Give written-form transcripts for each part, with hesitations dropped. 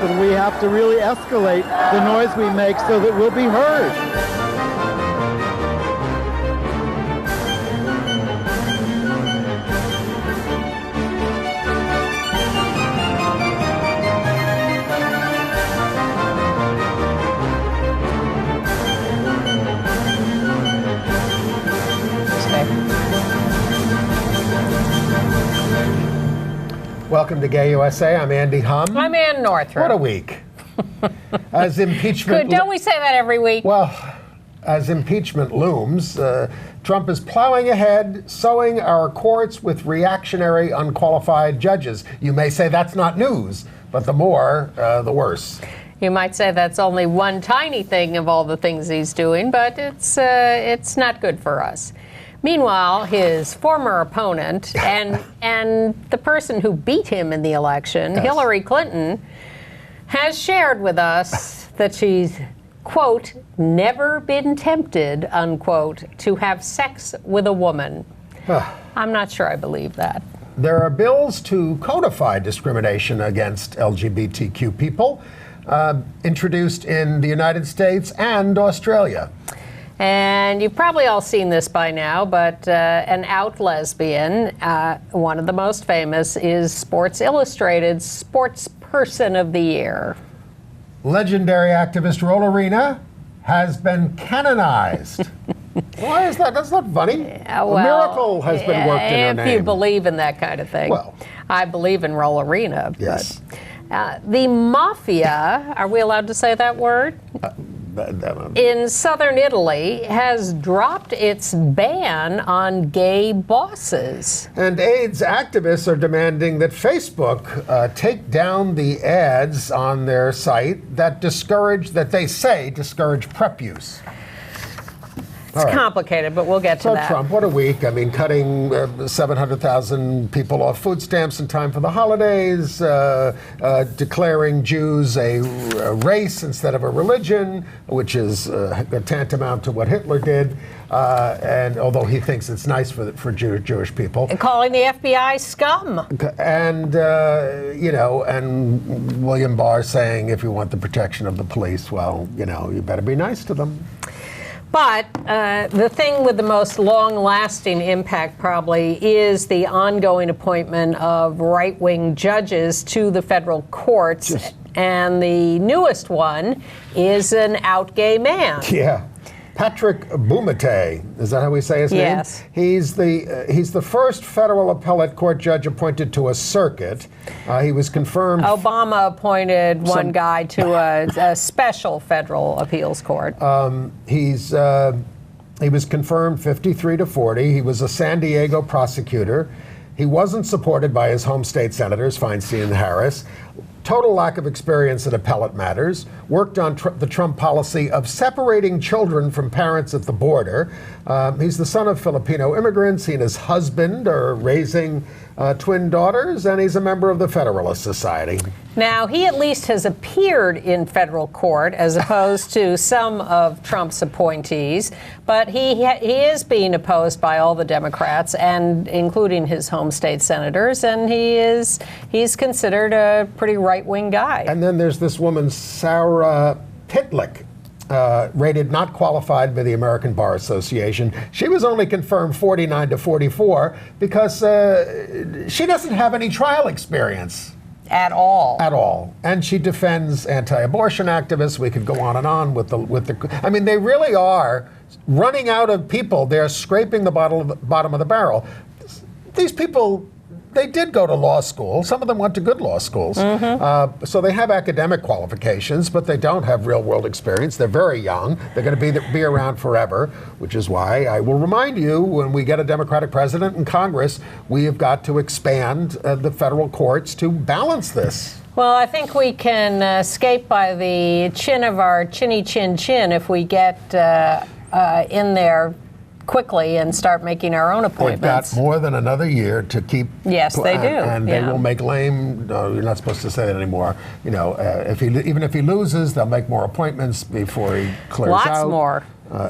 happen. We have to really escalate the noise we make so that we'll be heard. Welcome to Gay USA. I'm Andy Hum. I'm Ann Northrup. What a week. As impeachment... Don't we say that every week? Well, as impeachment looms, Trump is plowing ahead, sowing our courts with reactionary, unqualified judges. You may say that's not news, but the more, the worse. You might say that's only one tiny thing of all the things he's doing, but it's not good for us. Meanwhile, his former opponent and the person who beat him in the election, yes, Hillary Clinton, has shared with us that she's, quote, never been tempted, unquote, to have sex with a woman. I'm not sure I believe that. There are bills to codify discrimination against LGBTQ people, introduced in the United States and Australia. And you've probably all seen this by now, but an out lesbian, one of the most famous, is Sports Illustrated's Sportsperson of the Year. Legendary activist Rollerena has been canonized. Why is that? That's not funny. A miracle has been worked in her name. If you believe in that kind of thing. Well, I believe in Rollerena. Yes. But, the mafia, are we allowed to say that word? In southern Italy has dropped its ban on gay bosses. And AIDS activists are demanding that Facebook take down the ads on their site that they say discourage PrEP use. It's complicated, but we'll get to that. So Trump, what a week. I mean, cutting 700,000 people off food stamps in time for the holidays, declaring Jews a race instead of a religion, which is tantamount to what Hitler did, and although he thinks it's nice for Jewish people. And calling the FBI scum. And, and William Barr saying, if you want the protection of the police, well, you better be nice to them. But the thing with the most long-lasting impact probably is the ongoing appointment of right-wing judges to the federal courts. And the newest one is an out gay man. Yeah. Patrick Bumate, is that how we say his name? Yes. He's the first federal appellate court judge appointed to a circuit. He was confirmed. Obama appointed one guy to a special federal appeals court. He was confirmed 53-40. He was a San Diego prosecutor. He wasn't supported by his home state senators, Feinstein and Harris. Total lack of experience in appellate matters, worked on the Trump policy of separating children from parents at the border. He's the son of Filipino immigrants. He and his husband are raising twin daughters, and he's a member of the Federalist Society. Now, he at least has appeared in federal court as opposed to some of Trump's appointees, but he is being opposed by all the Democrats, and including his home state senators, and he's considered a pretty right-wing guy. And then there's this woman, Sarah Pitlick, rated not qualified by the American Bar Association. She was only confirmed 49-44 because she doesn't have any trial experience. At all. At all. And she defends anti-abortion activists. We could go on and on with the. I mean, they really are running out of people. They're scraping the bottom of the barrel. These people, they did go to law school. Some of them went to good law schools. Mm-hmm. So they have academic qualifications, but they don't have real-world experience. They're very young. They're going to be around forever, which is why I will remind you, when we get a Democratic president in Congress, we have got to expand the federal courts to balance this. Well, I think we can escape by the chin of our chinny chin chin if we get in there quickly and start making our own appointments. They've got more than another year to keep. Yes, they do. And they will make lame. You're not supposed to say that anymore. Even if he loses, they'll make more appointments before he clears out. Lots more.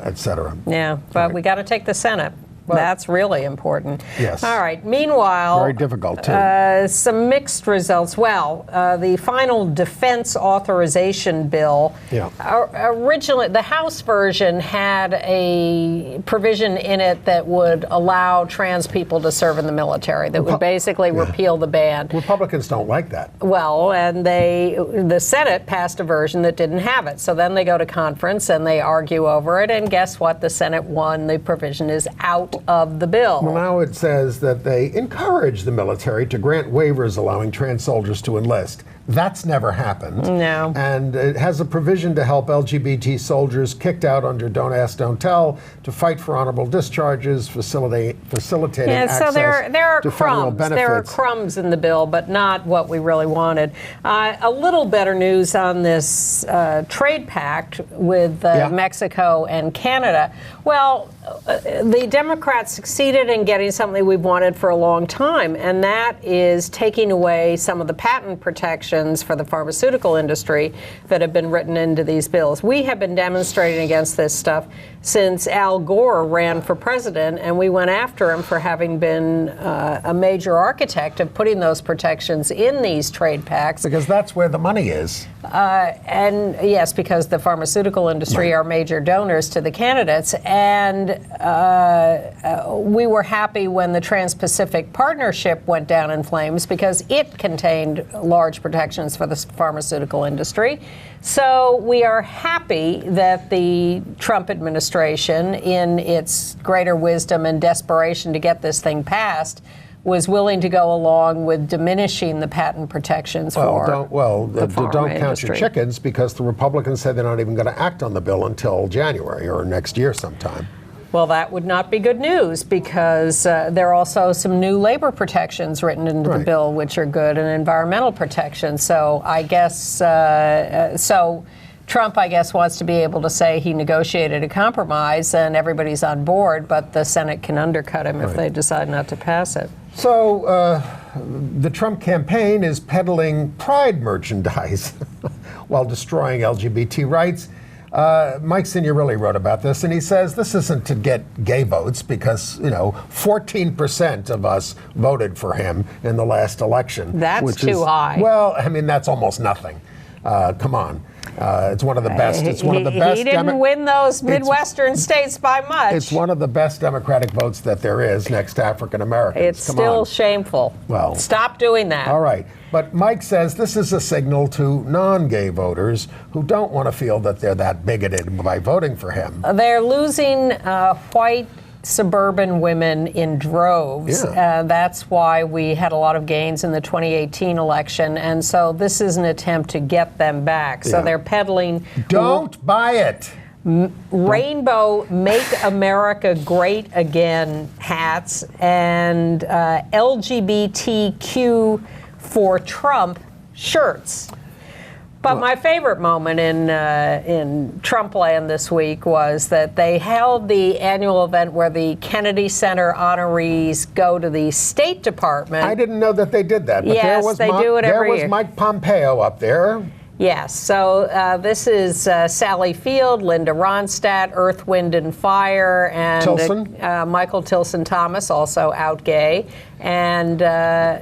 Et cetera. Yeah, but we got to take the Senate. That's really important. Yes. All right. Meanwhile, Very difficult, too. Some mixed results. Well, the final defense authorization bill, originally the House version had a provision in it that would allow trans people to serve in the military, that would basically repeal the ban. Republicans don't like that. Well, and the Senate passed a version that didn't have it. So then they go to conference and they argue over it, and guess what? The Senate won. The provision is out of the bill. Well, now it says that they encourage the military to grant waivers allowing trans soldiers to enlist. That's never happened. No. And it has a provision to help LGBT soldiers kicked out under Don't Ask, Don't Tell to fight for honorable discharges, facilitating access so there are to federal crumbs. benefits. There are crumbs in the bill, but not what we really wanted. A little better news on this trade pact with Mexico and Canada. Well, the Democrats succeeded in getting something we've wanted for a long time, and that is taking away some of the patent protections for the pharmaceutical industry that have been written into these bills. We have been demonstrating against this stuff since Al Gore ran for president, and we went after him for having been a major architect of putting those protections in these trade pacts. Because that's where the money is. And yes, because the pharmaceutical industry are major donors to the candidates. And we were happy when the Trans-Pacific Partnership went down in flames because it contained large protections for the pharmaceutical industry. So we are happy that the Trump administration, in its greater wisdom and desperation to get this thing passed, was willing to go along with diminishing the patent protections for the pharma don't count industry. your chickens, because the Republicans said they're not even going to act on the bill until January or next year sometime. Well, that would not be good news, because there are also some new labor protections written into the bill, which are good, and environmental protections. So I guess, Trump, I guess, wants to be able to say he negotiated a compromise and everybody's on board, but the Senate can undercut him if they decide not to pass it. So the Trump campaign is peddling pride merchandise while destroying LGBT rights. Mike Signorilli wrote about this, and he says this isn't to get gay votes because, 14% of us voted for him in the last election. That's too high. Well, I mean, that's almost nothing. Come on. It's one of the best. It's one of the best. He didn't win those Midwestern states by much. It's one of the best Democratic votes that there is, next to African Americans. It's still shameful. Well, stop doing that. All right. But Mike says this is a signal to non-gay voters who don't want to feel that they're that bigoted by voting for him. They're losing white suburban women in droves. That's why we had a lot of gains in the 2018 election. And so this is an attempt to get them back. So they're peddling. Don't buy it. Rainbow Make America Great Again hats and LGBTQ for Trump shirts. But my favorite moment in Trump land this week was that they held the annual event where the Kennedy Center honorees go to the State Department. I didn't know that they did that. But yes, they do it every year. There was Mike Pompeo up there. Yes, so this is Sally Field, Linda Ronstadt, Earth, Wind and Fire, and Michael Tilson Thomas, also out gay. And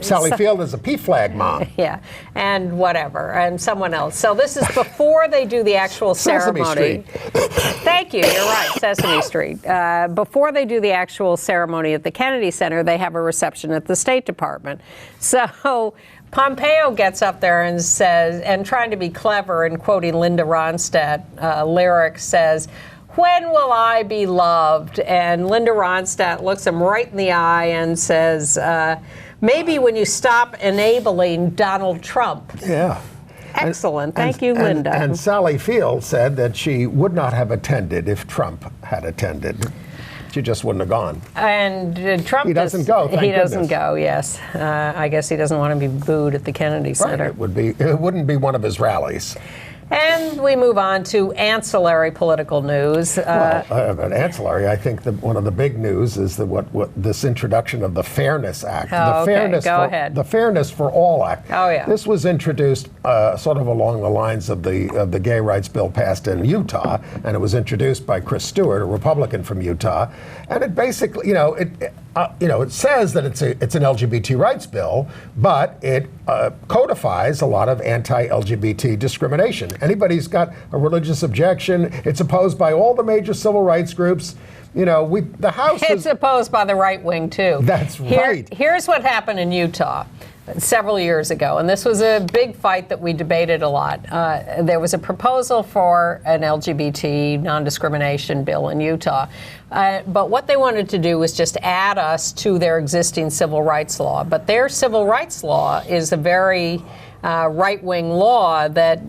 Sally Field is a PFLAG mom. Yeah, and whatever, and someone else. So this is before they do the actual ceremony. Sesame Street. Thank you, you're right, Sesame Street. Before they do the actual ceremony at the Kennedy Center, they have a reception at the State Department. So Pompeo gets up there and says, and trying to be clever and quoting Linda Ronstadt lyrics, says, "When will I be loved?" And Linda Ronstadt looks him right in the eye and says, "Maybe when you stop enabling Donald Trump." Yeah. Excellent. Thank you, Linda. And Sally Field said that she would not have attended if Trump had attended. She just wouldn't have gone. And Trump he doesn't go. Thank he doesn't goodness. go. Yes, I guess he doesn't want to be booed at the Kennedy Center. Right. It wouldn't be one of his rallies. And we move on to ancillary political news. An ancillary, I think one of the big news is what this introduction of the Fairness Act. The Fairness for All Act. Oh, yeah. This was introduced sort of along the lines of the gay rights bill passed in Utah, and it was introduced by Chris Stewart, a Republican from Utah. And it basically, it says that it's an LGBT rights bill, but it codifies a lot of anti-LGBT discrimination. Anybody who's got a religious objection, it's opposed by all the major civil rights groups. The House It's opposed by the right wing, too. That's right. Here's what happened in Utah several years ago, and this was a big fight that we debated a lot. There was a proposal for an LGBT non-discrimination bill in Utah, but what they wanted to do was just add us to their existing civil rights law. But their civil rights law is a very right-wing law that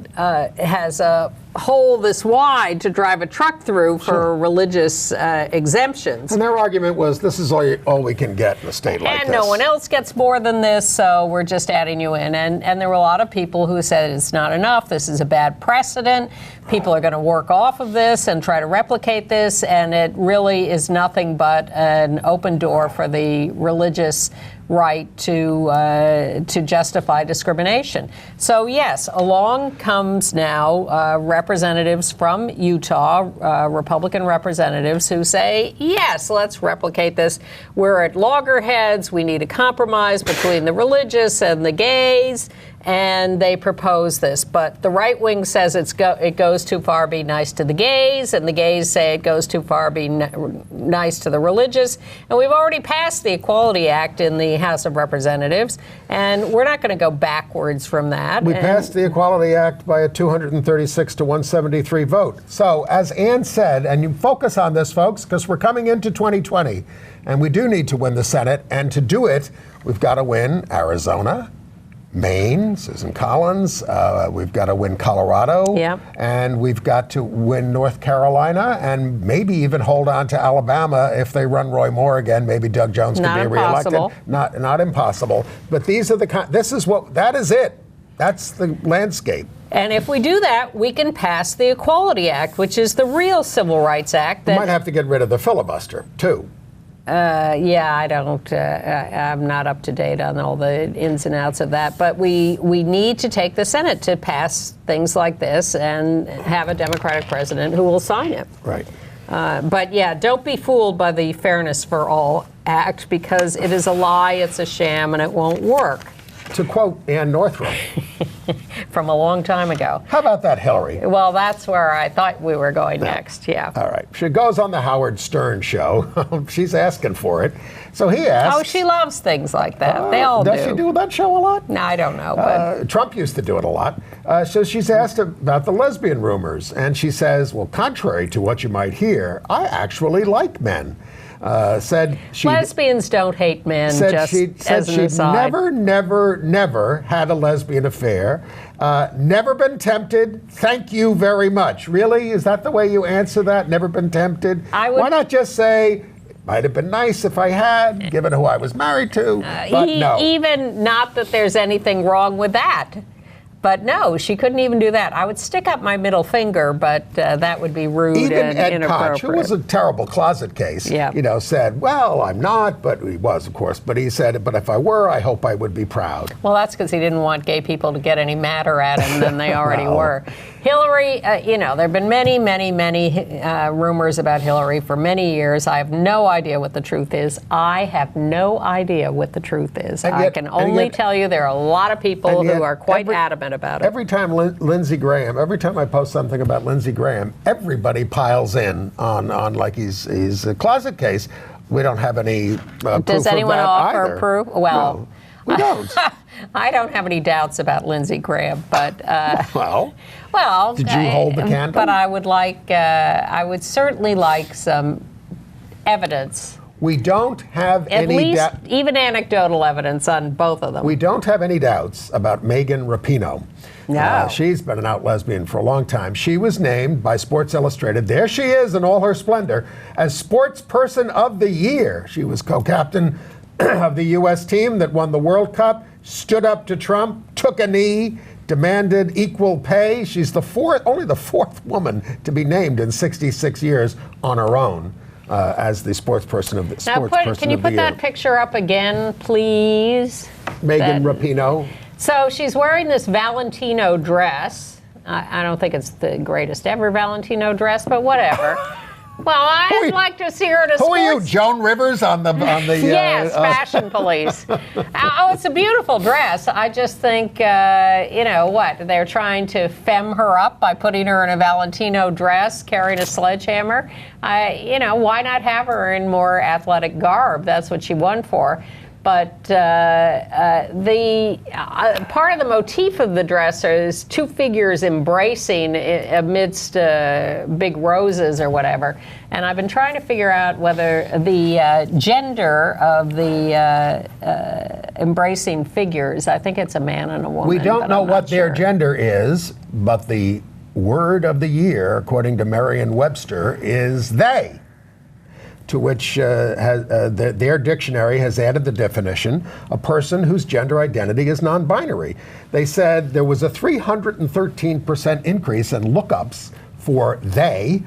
has a hole this wide to drive a truck through for religious exemptions. And their argument was, this is all we can get in a state like this. And no one else gets more than this, so we're just adding you in. And there were a lot of people who said it's not enough, this is a bad precedent, people are going to work off of this and try to replicate this, and it really is nothing but an open door for the religious right to justify discrimination. So yes, along comes now representatives from Utah, Republican representatives who say, yes, let's replicate this. We're at loggerheads. We need a compromise between the religious and the gays. And they propose this. But the right wing says it goes too far, be nice to the gays, and the gays say it goes too far, be nice to the religious. And we've already passed the Equality Act in the House of Representatives, and we're not going to go backwards from that. We passed the Equality Act by a 236 to 173 vote. So, as Ann said, and you focus on this, folks, because we're coming into 2020, and we do need to win the Senate, and to do it, we've got to win Arizona, Maine, Susan Collins, we've got to win Colorado, and we've got to win North Carolina, and maybe even hold on to Alabama if they run Roy Moore again. Maybe Doug Jones can be reelected. Not impossible. But that is it. That's the landscape. And if we do that, we can pass the Equality Act, which is the real Civil Rights Act. We might have to get rid of the filibuster, too. I'm not up to date on all the ins and outs of that, but we need to take the Senate to pass things like this and have a Democratic president who will sign it. Right. But yeah, don't be fooled by the Fairness for All Act, because it is a lie, it's a sham, and it won't work. To quote Ann Northrup. From a long time ago. How about that, Hillary? Well, that's where I thought we were going next, yeah. All right. She goes on the Howard Stern show. She's asking for it. So he asks... Oh, she loves things like that. They all do. Does she do that show a lot? No, I don't know. But Trump used to do it a lot. So she's asked about the lesbian rumors. And she says, well, contrary to what you might hear, I actually like men. Lesbians don't hate men, just as an aside. Never had a lesbian affair. Never been tempted. Thank you very much. Really? Is that the way you answer that? Never been tempted? Why not just say, might have been nice if I had, given who I was married to, but no. Even not that there's anything wrong with that. But no, she couldn't even do that. I would stick up my middle finger, but that would be rude and inappropriate. Koch, who was a terrible closet case, said, well, I'm not, but he was, of course. But he said, but if I were, I hope I would be proud. Well, that's because he didn't want gay people to get any madder at him than they already were. Hillary, there have been many rumors about Hillary for many years. I have no idea what the truth is. I can only tell you there are a lot of people who are quite adamant about it. Every time every time I post something about Lindsey Graham, everybody piles in on like he's a closet case. We don't have any proof Does anyone of that offer either. proof? Well, no, we don't. I don't have any doubts about Lindsey Graham, but well, did you hold the candle? But I would certainly like some evidence. We don't have any doubts. Even anecdotal evidence on both of them. We don't have any doubts about Megan Rapinoe. No. She's been an out lesbian for a long time. She was named by Sports Illustrated, there she is in all her splendor, as Sportsperson of the Year. She was co-captain of the U.S. team that won the World Cup, stood up to Trump, took a knee, demanded equal pay. She's only the fourth woman to be named in 66 years on her own as the sportsperson of the Can you put that picture up again, please? Megan Rapinoe. So she's wearing this Valentino dress. I don't think it's the greatest ever Valentino dress, but whatever. Well, I'd like to see her at a Who are you, Joan Rivers on the yes, fashion police. Oh, it's a beautiful dress. I just think, they're trying to femme her up by putting her in a Valentino dress, carrying a sledgehammer. Why not have her in more athletic garb? That's what she won for. But the part of the motif of the dress is two figures embracing amidst big roses or whatever. And I've been trying to figure out whether the gender of the embracing figures, I think it's a man and a woman. We don't know what their gender is, but the word of the year, according to Merriam-Webster, is they. To which their dictionary has added the definition, a person whose gender identity is non-binary. They said there was a 313% increase in lookups for they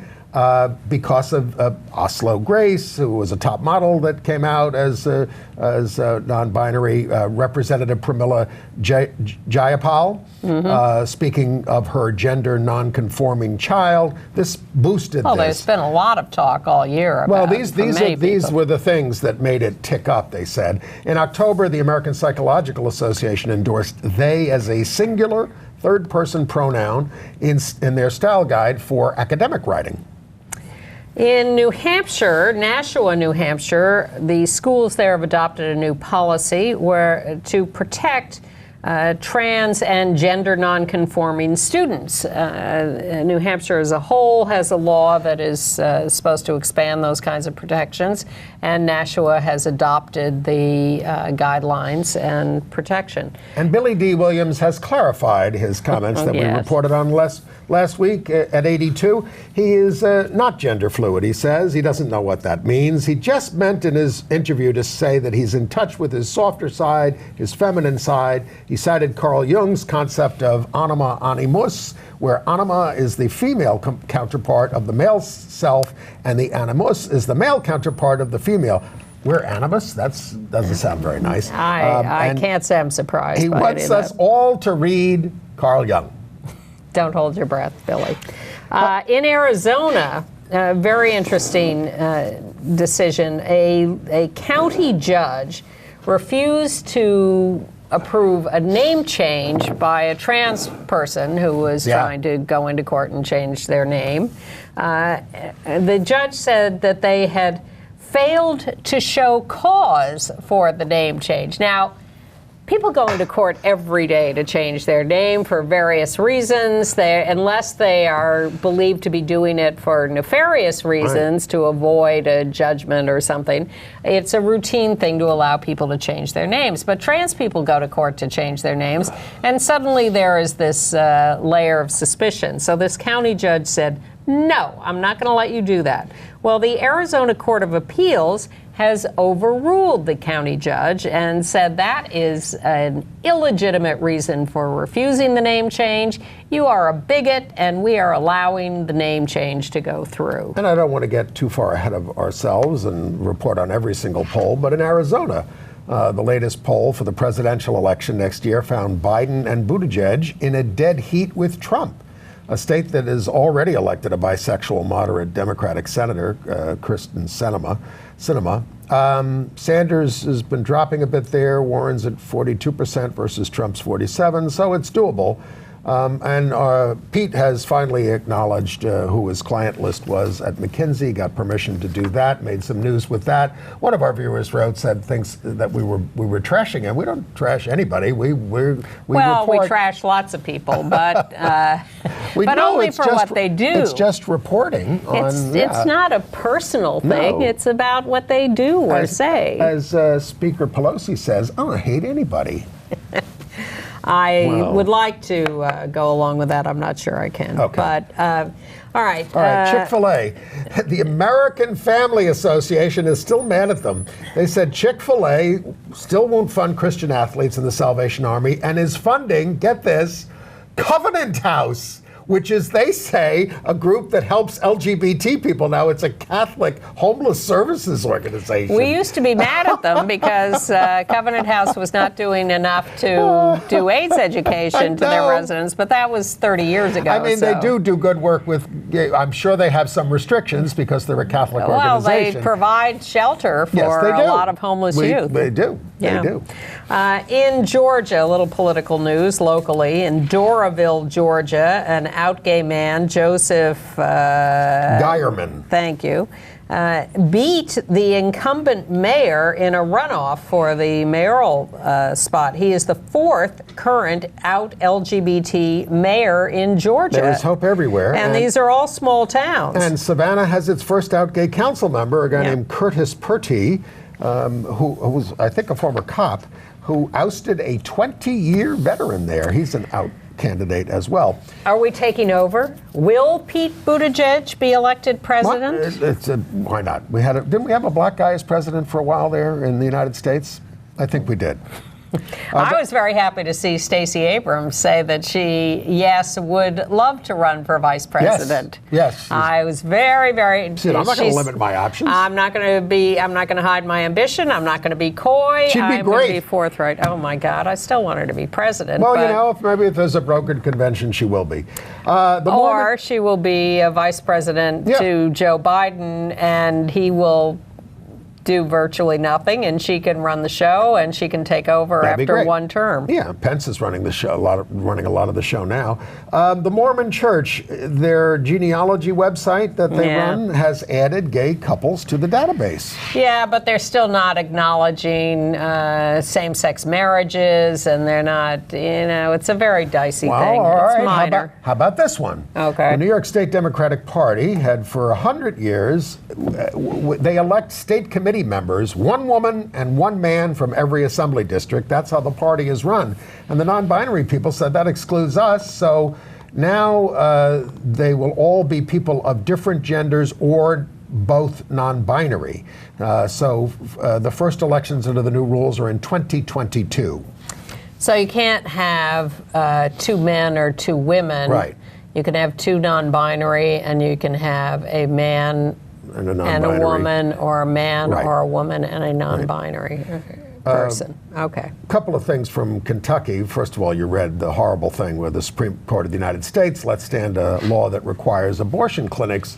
because of Oslo Grace, who was a top model that came out as non-binary, Representative Pramila Jayapal, speaking of her gender non-conforming child. This boosted this. There's been a lot of talk all year about these were the things that made it tick up, they said. In October, the American Psychological Association endorsed they as a singular third-person pronoun in their style guide for academic writing. In New Hampshire, Nashua, New Hampshire, the schools there have adopted a new policy to protect trans and gender nonconforming students. New Hampshire as a whole has a law that is supposed to expand those kinds of protections, and Nashua has adopted the guidelines and protection. And Billy Dee Williams has clarified his comments that we reported on last week at 82. He is not gender fluid, he says. He doesn't know what that means. He just meant in his interview to say that he's in touch with his softer side, his feminine side. He cited Carl Jung's concept of anima animus, where anima is the female counterpart of the male self, and the animus is the male counterpart of the female. We're animus? That doesn't sound very nice. I can't say I'm surprised. He wants us all to read Carl Jung. Don't hold your breath, Billy. In Arizona, a very interesting decision. A county judge refused to approve a name change by a trans person who was trying to go into court and change their name. The judge said that they had failed to show cause for the name change. Now, people go into court every day to change their name for various reasons, unless they are believed to be doing it for nefarious reasons to avoid a judgment or something. It's a routine thing to allow people to change their names. But trans people go to court to change their names, and suddenly there is this layer of suspicion. So this county judge said, no, I'm not going to let you do that. Well, the Arizona Court of Appeals has overruled the county judge and said that is an illegitimate reason for refusing the name change. You are a bigot, and we are allowing the name change to go through. And I don't want to get too far ahead of ourselves and report on every single poll, but in Arizona, the latest poll for the presidential election next year found Biden and Buttigieg in a dead heat with Trump. A state that has already elected a bisexual moderate Democratic senator, Kristen Sinema. Sanders has been dropping a bit there. Warren's at 42% versus Trump's 47%, so it's doable. And Pete has finally acknowledged who his client list was at McKinsey, got permission to do that, made some news with that. One of our viewers said things that we were trashing him. We don't trash anybody. We trash lots of people, but but know only for what they do. It's just reporting on. It's not a personal thing. No. It's about what they do or say. As Speaker Pelosi says, I don't hate anybody. I would like to go along with that. I'm not sure I can. Okay. But, all right. Chick-Fil-A. The American Family Association is still mad at them. They said Chick-Fil-A still won't fund Christian athletes in the Salvation Army and is funding, get this, Covenant House, which is, they say, a group that helps LGBT people. Now it's a Catholic homeless services organization. We used to be mad at them because Covenant House was not doing enough to do AIDS education to their residents, but that was 30 years ago. I mean, they do good work with, I'm sure they have some restrictions because they're a Catholic organization. Well, they provide shelter for a lot of homeless youth. They do. Yeah. They do. In Georgia, a little political news locally, in Doraville, Georgia, an out gay man, Joseph Geierman. Thank you. Beat the incumbent mayor in a runoff for the mayoral spot. He is the fourth current out LGBT mayor in Georgia. There is hope everywhere. And these are all small towns. And Savannah has its first out gay council member, a guy named Curtis Purty, who was, I think, a former cop, who ousted a 20-year veteran there. He's an out candidate as well. Are we taking over? Will Pete Buttigieg be elected president? Why not? Didn't we have a black guy as president for a while there in the United States? I think we did. I was very happy to see Stacey Abrams say that she, would love to run for vice president. Yes. I was very, very. I'm not going to limit my options. I'm not going to hide my ambition. I'm not going to be coy. She'd be I'm great. going to be forthright. Oh my God, I still want her to be president. Well, maybe if there's a brokered convention, she will be. Or she will be a vice president to Joe Biden, and he will do virtually nothing, and she can run the show, and she can take over after one term. Yeah, Pence is running the show, running a lot of the show now. The Mormon Church, their genealogy website that they run, has added gay couples to the database. Yeah, but they're still not acknowledging same-sex marriages, and they're not, it's a very dicey thing. All right. It's minor. How about this one? Okay. The New York State Democratic Party had for 100 years, they elect state committee members, one woman and one man from every assembly district. That's how the party is run. And the non-binary people said that excludes us, so now they will all be people of different genders or both non-binary. So the first elections under the new rules are in 2022. So you can't have two men or two women. Right. You can have two non-binary, and you can have a man and a woman, or a man or a woman and a non-binary person. Okay. A couple of things from Kentucky. First of all, you read the horrible thing where the Supreme Court of the United States let stand a law that requires abortion clinics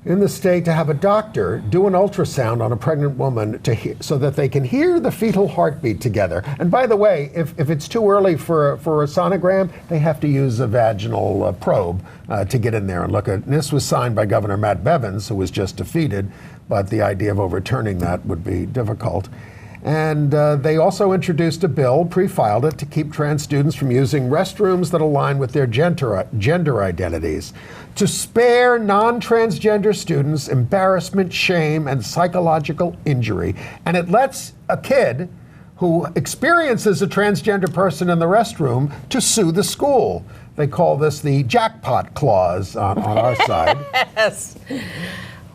in the state to have a doctor do an ultrasound on a pregnant woman so that they can hear the fetal heartbeat together. And by the way, if it's too early for a sonogram, they have to use a vaginal probe to get in there and look at. And this was signed by Governor Matt Bevins, who was just defeated, but the idea of overturning that would be difficult. And they also introduced a bill, pre-filed it, to keep trans students from using restrooms that align with their gender identities, to spare non-transgender students embarrassment, shame, and psychological injury. And it lets a kid who experiences a transgender person in the restroom to sue the school. They call this the jackpot clause on our side. Yes.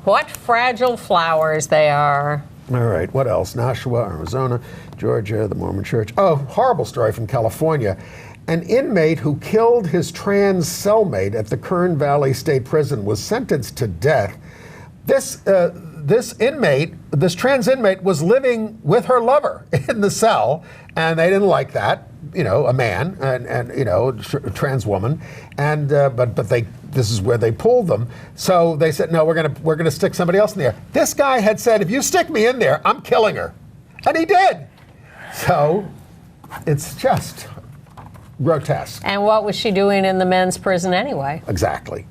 What fragile flowers they are. All right, what else? Nashua, Arizona, Georgia, the Mormon Church. Oh, horrible story from California. An inmate who killed his trans cellmate at the Kern Valley State Prison was sentenced to death. This trans inmate was living with her lover in the cell, and they didn't like that. A man and a trans woman, and but this is where they pulled them. So they said, no, we're gonna stick somebody else in there. This guy had said, if you stick me in there, I'm killing her, and he did. So it's just grotesque. And what was she doing in the men's prison anyway? Exactly.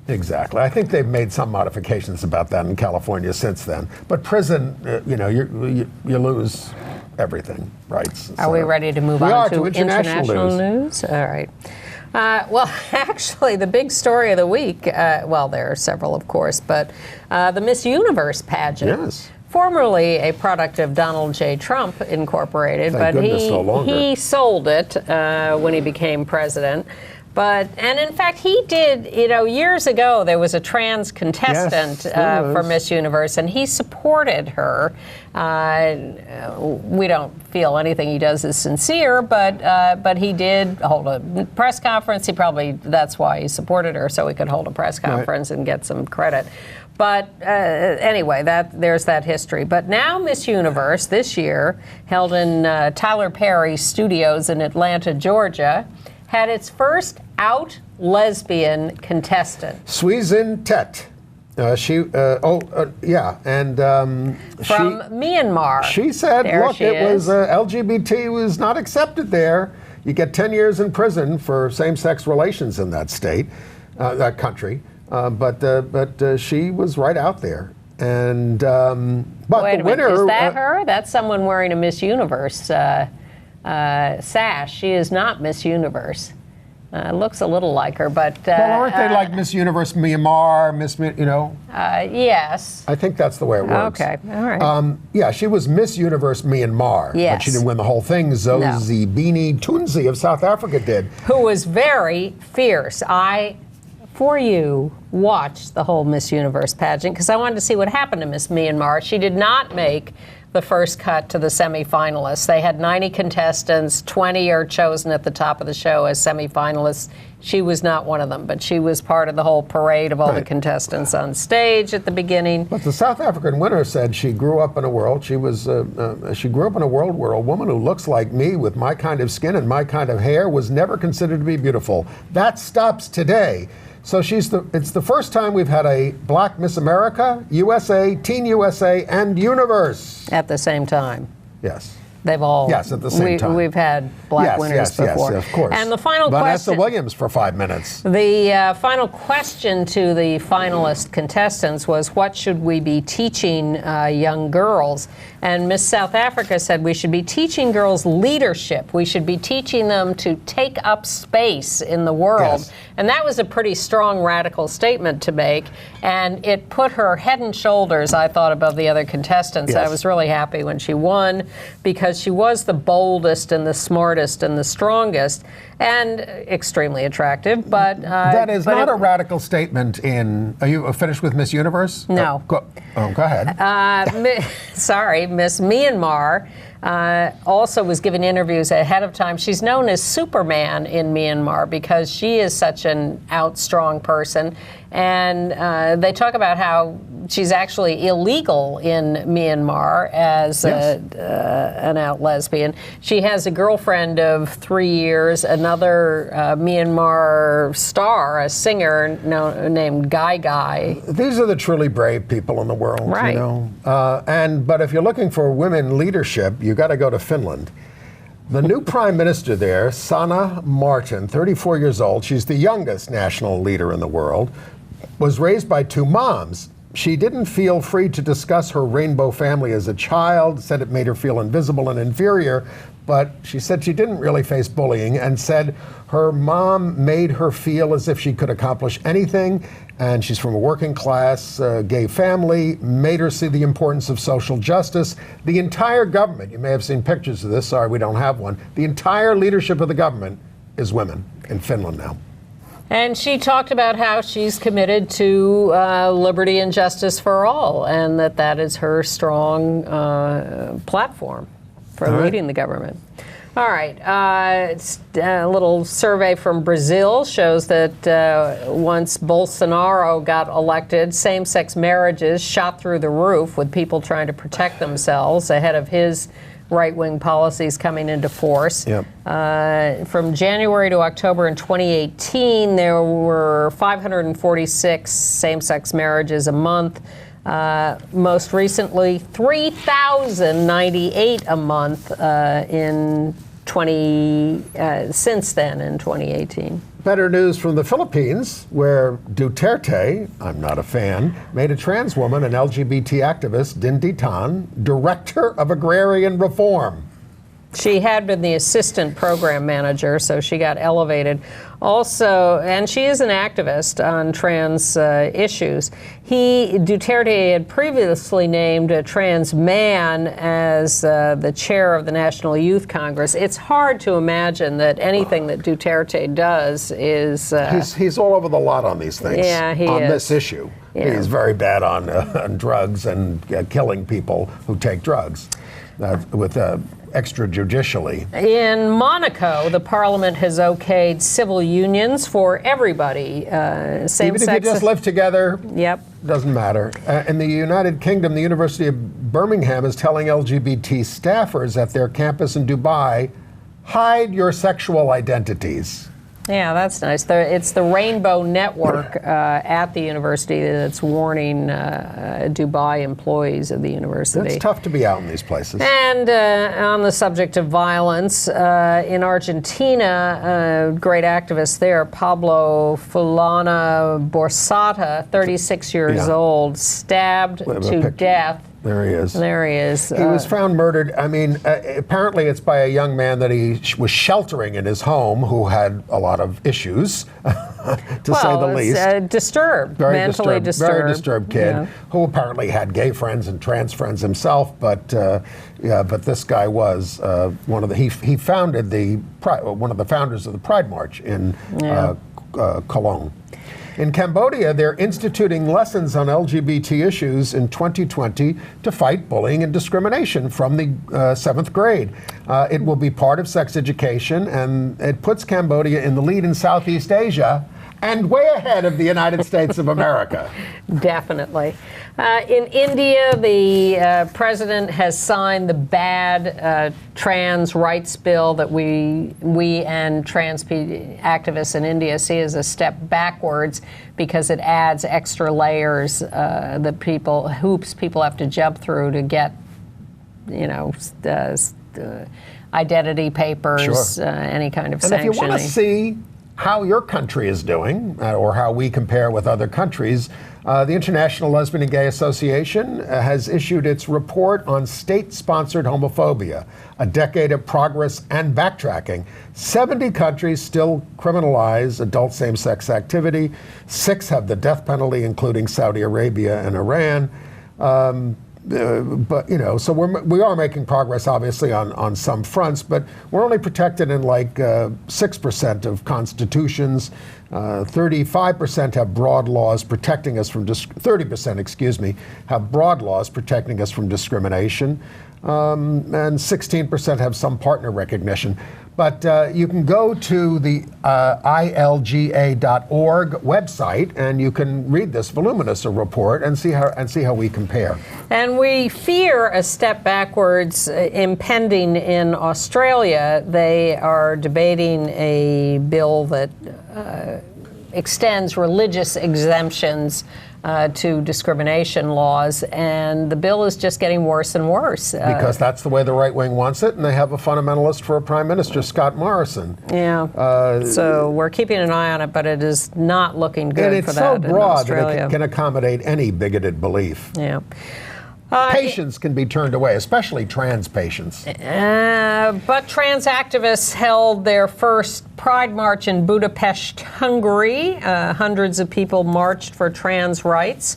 I think they've made some modifications about that in California since then. But prison, you lose everything, rights. Are we ready to move on to international news? All right. Well, actually, the big story of the week, there are several, of course, but the Miss Universe pageant. Yes. Formerly a product of Donald J. Trump Incorporated, Thank but goodness no longer. he sold it when he became president. And in fact, he did, years ago, there was a trans contestant for Miss Universe, and he supported her. We don't feel anything he does is sincere, but he did hold a press conference. That's why he supported her, so he could hold a press conference and get some credit. But anyway, there's that history. But now Miss Universe this year, held in Tyler Perry Studios in Atlanta, Georgia, had its first out lesbian contestant. Suizin Tet. And from Myanmar. She said, look, LGBT was not accepted there. You get 10 years in prison for same-sex relations in that state, that country. But she was right out there. And but wait the a winner minute, is that her? That's someone wearing a Miss Universe sash. She is not Miss Universe. Looks a little like her, but well, aren't they like Miss Universe Myanmar, Yes. I think that's the way it works. Okay, all right. Yeah, she was Miss Universe Myanmar, yes. But she didn't win the whole thing. Zoe Bini Tunzi of South Africa did. Who was very fierce. For you, watched the whole Miss Universe pageant because I wanted to see what happened to Miss Myanmar. She did not make the first cut to the semifinalists. They had 90 contestants, 20 are chosen at the top of the show as semifinalists. She was not one of them, but she was part of the whole parade of all the contestants on stage at the beginning. But the South African winner said she grew up in a world, she grew up in a world where a woman who looks like me with my kind of skin and my kind of hair was never considered to be beautiful. That stops today. So it's the first time we've had a black Miss America, USA, Teen USA, and Universe. At the same time. Yes. They've all. Yes, at the same time. We've had black winners before. Yes, of course. And the final Vanessa question. Williams for 5 minutes. The final question to the finalist contestants was, what should we be teaching young girls? And Miss South Africa said we should be teaching girls leadership. We should be teaching them to take up space in the world. Yes. And that was a pretty strong, radical statement to make. And it put her head and shoulders, I thought, above the other contestants. Yes. I was really happy when she won because she was the boldest and the smartest and the strongest and extremely attractive. But that is not a radical statement in. Are you finished with Miss Universe? No. Go ahead. Sorry, Miss Myanmar also was given interviews ahead of time. She's known as Superman in Myanmar because she is such an strong person. And they talk about how she's actually illegal in Myanmar as an out lesbian. She has a girlfriend of 3 years, another Myanmar star, a singer named Guy. These are the truly brave people in the world, right. You know. But if you're looking for women leadership, you got to go to Finland. The new prime minister there, Sanne Martin, 34 years old, she's the youngest national leader in the world, was raised by two moms. She didn't feel free to discuss her rainbow family as a child, said it made her feel invisible and inferior, but she said she didn't really face bullying and said her mom made her feel as if she could accomplish anything, and she's from a working class gay family, made her see the importance of social justice. The entire government, you may have seen pictures of this, sorry we don't have one, the entire leadership of the government is women in Finland now. And she talked about how she's committed to liberty and justice for all, and that is her strong platform for leading the government. All right, a little survey from Brazil shows that once Bolsonaro got elected, same-sex marriages shot through the roof with people trying to protect themselves ahead of his right-wing policies coming into force. Yep. From January to October in 2018, there were 546 same-sex marriages a month. Most recently, 3,098 a month since then in 2018. Better news from the Philippines, where Duterte, I'm not a fan, made a trans woman and LGBT activist, Dinditan, director of agrarian reform. She had been the assistant program manager, so she got elevated. Also, and she is an activist on trans issues. Duterte had previously named a trans man as the chair of the National Youth Congress. It's hard to imagine that anything that Duterte does is... he's all over the lot on these things. Yeah, he on is. this issue. Yeah. He's very bad on drugs and killing people who take drugs extrajudicially. In Monaco, the parliament has okayed civil unions for everybody. Same-sex. Even if you just live together, Yep. doesn't matter. In the United Kingdom, the University of Birmingham is telling LGBT staffers at their campus in Dubai, hide your sexual identities. Yeah, that's nice. It's the Rainbow Network at the university that's warning Dubai employees of the university. It's tough to be out in these places. And on the subject of violence, in Argentina, a great activist there, Pablo Fulana Borsata, 36 years old, stabbed to death. There he is. There he is. He was found murdered. I mean, apparently it's by a young man that he was sheltering in his home who had a lot of issues, to say the least. Disturbed, mentally disturbed. Very disturbed kid who apparently had gay friends and trans friends himself, but this guy was one of the founders of the Pride March in Cologne. In Cambodia, they're instituting lessons on LGBT issues in 2020 to fight bullying and discrimination from the 7th grade. It will be part of sex education, and it puts Cambodia in the lead in Southeast Asia and way ahead of the United States of America. Definitely. In India, the president has signed the bad trans rights bill that we and trans activists in India see as a step backwards because it adds extra layers hoops people have to jump through to get, identity papers, any kind of sanctioning. And if you want to see how your country is doing, or how we compare with other countries, the International Lesbian and Gay Association has issued its report on state-sponsored homophobia, a decade of progress and backtracking. 70 countries still criminalize adult same-sex activity. 6 have the death penalty, including Saudi Arabia and Iran. But so we are making progress, obviously, on some fronts, but we're only protected in like 6% of constitutions. 35% have broad laws protecting us from 30%, have broad laws protecting us from discrimination, and 16% have some partner recognition. But you can go to the ilga.org website, and you can read this voluminous report and see how we compare. And we fear a step backwards impending in Australia. They are debating a bill that extends religious exemptions to discrimination laws, and the bill is just getting worse and worse. Because that's the way the right wing wants it, and they have a fundamentalist for a prime minister, Scott Morrison. Yeah. So we're keeping an eye on it, but it is not looking good for that in Australia. And it's so broad that it can accommodate any bigoted belief. Yeah. Patients can be turned away, especially trans patients. But trans activists held their first Pride March in Budapest, Hungary. Hundreds of people marched for trans rights.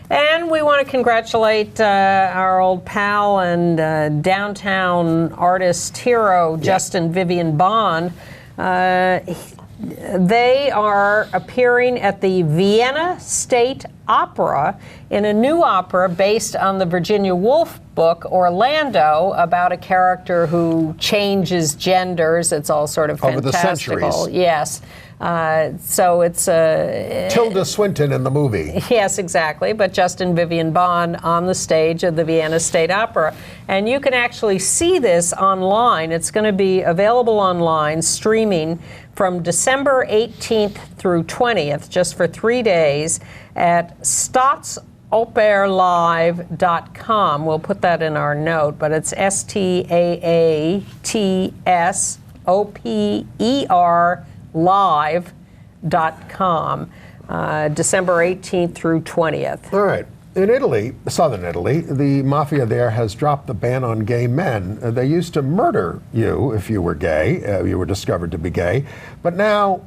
And we want to congratulate our old pal and downtown artist hero, Justin Vivian Bond. They are appearing at the Vienna State Opera in a new opera based on the Virginia Woolf book, Orlando, about a character who changes genders. It's all sort of over fantastical. The centuries. Yes. So it's Tilda Swinton in the movie. Yes, exactly. But Justin Vivian Bond on the stage of the Vienna State Opera. And you can actually see this online. It's going to be available online, streaming from December 18th through 20th, just for 3 days, at StaatsoperLive.com. We'll put that in our note, but it's Staatsoper live.com, December 18th through 20th. All right. in Italy, southern Italy, the mafia there has dropped the ban on gay men. They used to murder you if you were gay, you were discovered to be gay. But now,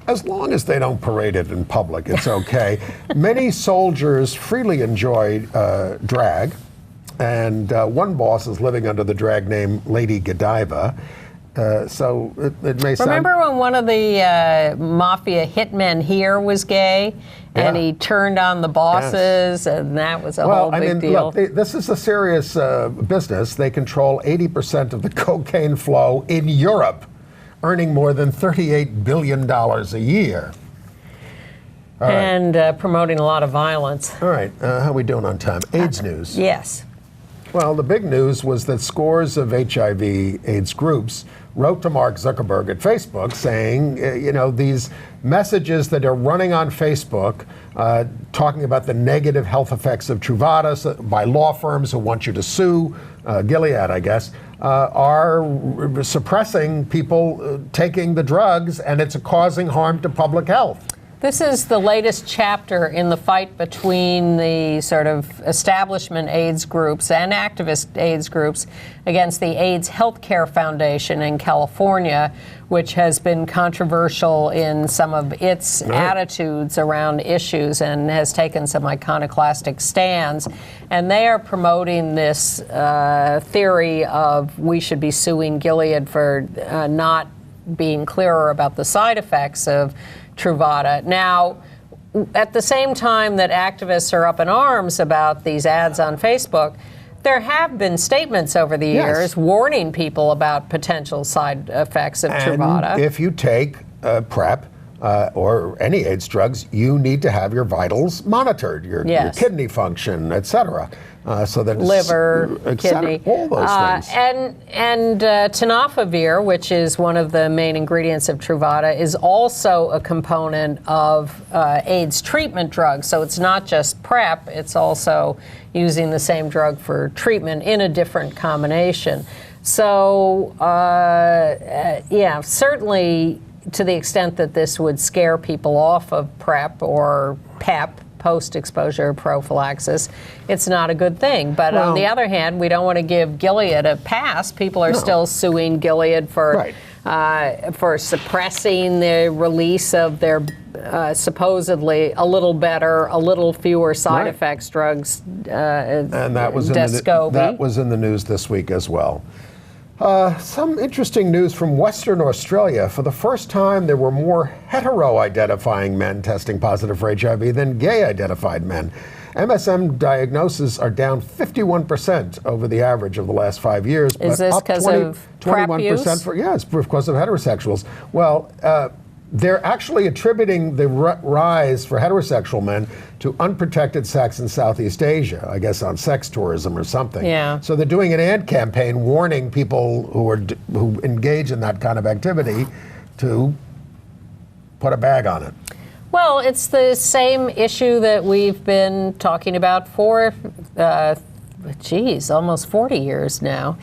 as long as they don't parade it in public, it's okay. Many soldiers freely enjoy drag. And one boss is living under the drag name Lady Godiva. So it may sound... Remember when one of the mafia hitmen here was gay, and he turned on the bosses, and that was a whole big deal? Look, this is a serious business. They control 80% of the cocaine flow in Europe, earning more than $38 billion a year. And promoting a lot of violence. All right, how are we doing on time? AIDS news. Yes. Well, the big news was that scores of HIV/AIDS groups wrote to Mark Zuckerberg at Facebook saying, these messages that are running on Facebook talking about the negative health effects of Truvada by law firms who want you to sue, Gilead, I guess, are suppressing people taking the drugs, and it's causing harm to public health. This is the latest chapter in the fight between the sort of establishment AIDS groups and activist AIDS groups against the AIDS Healthcare Foundation in California, which has been controversial in some of its attitudes around issues and has taken some iconoclastic stands. And they are promoting this theory of we should be suing Gilead for not being clearer about the side effects of Truvada. Now, at the same time that activists are up in arms about these ads on Facebook, there have been statements over the years warning people about potential side effects of Truvada. If you take PrEP or any AIDS drugs, you need to have your vitals monitored, your kidney function, et cetera. So that liver, kidney, all those things. And tenofovir, which is one of the main ingredients of Truvada, is also a component of AIDS treatment drugs. So it's not just PrEP; it's also using the same drug for treatment in a different combination. So certainly to the extent that this would scare people off of PrEP or PEP, post-exposure prophylaxis, it's not a good thing. But on the other hand, we don't want to give Gilead a pass. People are still suing Gilead for suppressing the release of their supposedly a little better, a little fewer side effects drugs. And that was in the news this week as well. Some interesting news from Western Australia. For the first time, there were more hetero-identifying men testing positive for HIV than gay-identified men. MSM diagnoses are down 51% over the average of the last 5 years. Is this because of PrEP use? It's because of heterosexuals. Well, they're actually attributing the rise for heterosexual men to unprotected sex in Southeast Asia, I guess on sex tourism or something. Yeah. So they're doing an ad campaign warning people who engage in that kind of activity to put a bag on it. Well, it's the same issue that we've been talking about for, almost 40 years now.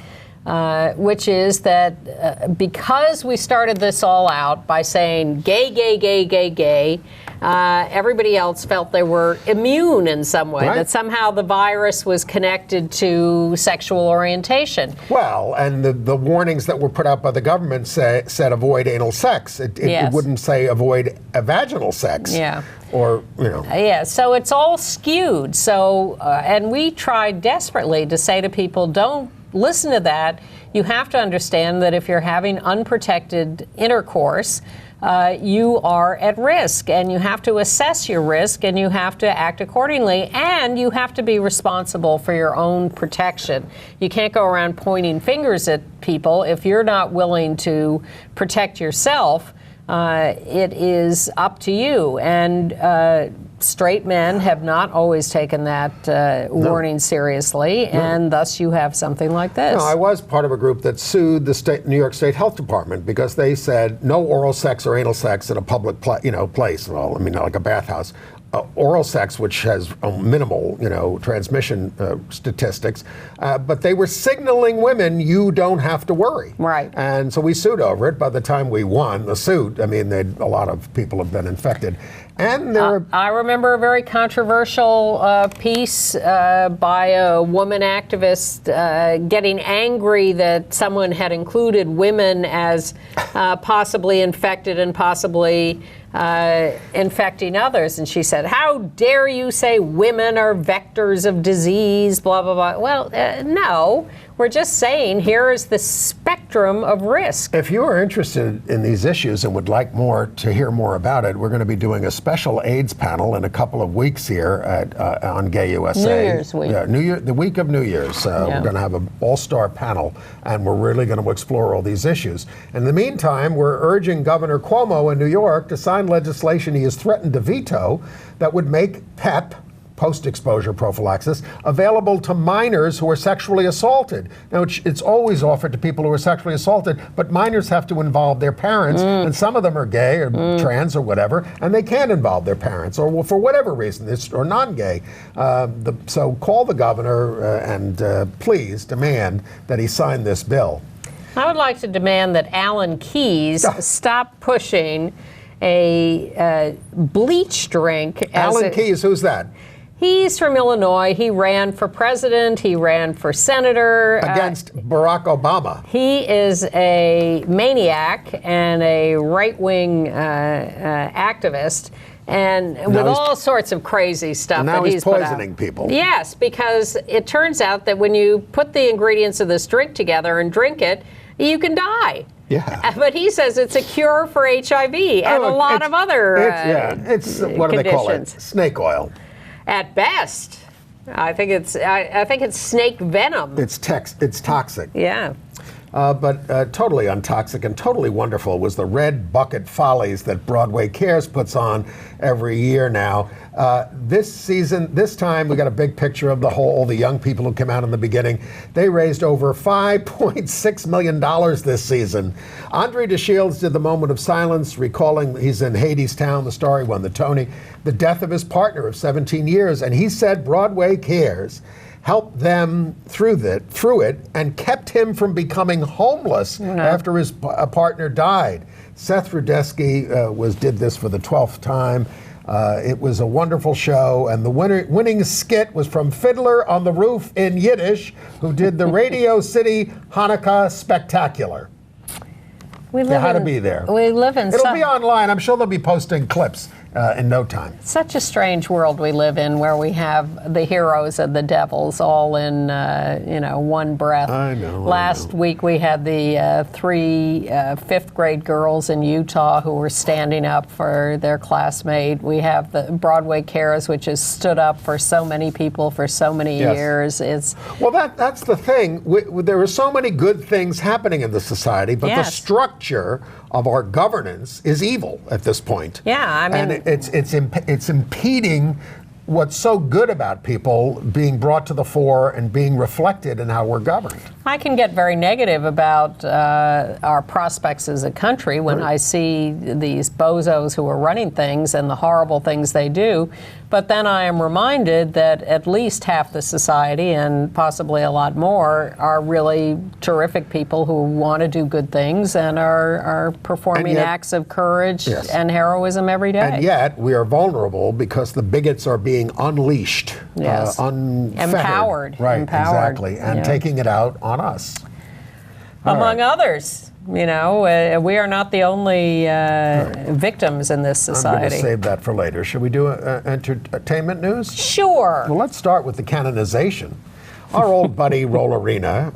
Which is that because we started this all out by saying gay, gay, gay, gay, gay, everybody else felt they were immune in some way, that somehow the virus was connected to sexual orientation. Well, and the warnings that were put out by the government said avoid anal sex. It wouldn't say avoid vaginal sex. Yeah. Or, so it's all skewed. So, and we tried desperately to say to people, don't listen to that. You have to understand that if you're having unprotected intercourse, you are at risk, and you have to assess your risk, and you have to act accordingly, and you have to be responsible for your own protection. You can't go around pointing fingers at people if you're not willing to protect yourself. It is up to you. And straight men have not always taken that warning seriously, and thus you have something like this. No, I was part of a group that sued the New York State Health Department because they said no oral sex or anal sex in a public place. Well, I mean, like a bathhouse. Oral sex, which has minimal, transmission statistics, but they were signaling women, you don't have to worry. Right. And so we sued over it. By the time we won the suit, I mean, a lot of people have been infected. And there are, I remember a very controversial piece by a woman activist getting angry that someone had included women as possibly infected and possibly infecting others. And she said, "How dare you say women are vectors of disease, blah, blah, blah." Well, no. We're just saying here is the spectrum of risk. if you are interested in these issues and would like to hear more about it, we're going to be doing a special AIDS panel in a couple of weeks here on Gay USA. New Year's week. Yeah, the week of New Year's. We're going to have an all-star panel, and we're really going to explore all these issues. In the meantime, we're urging Governor Cuomo in New York to sign legislation he has threatened to veto that would make PEP, post-exposure prophylaxis, available to minors who are sexually assaulted. Now, it's always offered to people who are sexually assaulted, but minors have to involve their parents, and some of them are gay or trans or whatever, and they can't involve their parents, or for whatever reason, or non-gay. So call the governor and please demand that he sign this bill. I would like to demand that Alan Keyes stop pushing a bleach drink. Alan Keyes, who's that? He's from Illinois. He ran for president. He ran for senator. Against Barack Obama. He is a maniac and a right-wing activist, and with all sorts of crazy stuff and now that he's put out. poisoning people. Yes, because it turns out that when you put the ingredients of this drink together and drink it, you can die. Yeah. But he says it's a cure for HIV and a lot of other it's what do they call it? Snake oil. At best. I think it's snake venom. It's toxic. Yeah. But totally untoxic and totally wonderful was the Red Bucket Follies that Broadway Cares puts on every year now. This time we got a big picture of all the young people who came out in the beginning. They raised over $5.6 million this season. Andre DeShields did the moment of silence, recalling he's in Hadestown, the star, he won the Tony, the death of his partner of 17 years. And he said Broadway Cares helped them through it and kept him from becoming homeless after his partner died. Seth Rudetsky did this for the 12th time. It was a wonderful show, and the winning skit was from Fiddler on the Roof in Yiddish, who did the Radio City Hanukkah Spectacular. We live You had to be there. We live in It'll be online. I'm sure they'll be posting clips in no time. Such a strange world we live in, where we have the heroes and the devils all in one breath. I know. Last week we had the three fifth-grade girls in Utah who were standing up for their classmate. We have the Broadway Cares, which has stood up for so many people for so many years. Well, that's the thing. There are so many good things happening in the society, but the structure of our governance is evil at this point. Yeah, I mean, and it's impeding what's so good about people being brought to the fore and being reflected in how we're governed. I can get very negative about our prospects as a country when I see these bozos who are running things and the horrible things they do. But then I am reminded that at least half the society, and possibly a lot more, are really terrific people who want to do good things and are performing acts of courage and heroism every day. And yet we are vulnerable because the bigots are being unleashed, unfettered. Empowered. Right, Empowered. exactly, and taking it out on us. Among others. We are not the only victims in this society. I'm going to save that for later. Should we do entertainment news? Sure. Well, let's start with the canonization. Our old buddy Rollerena,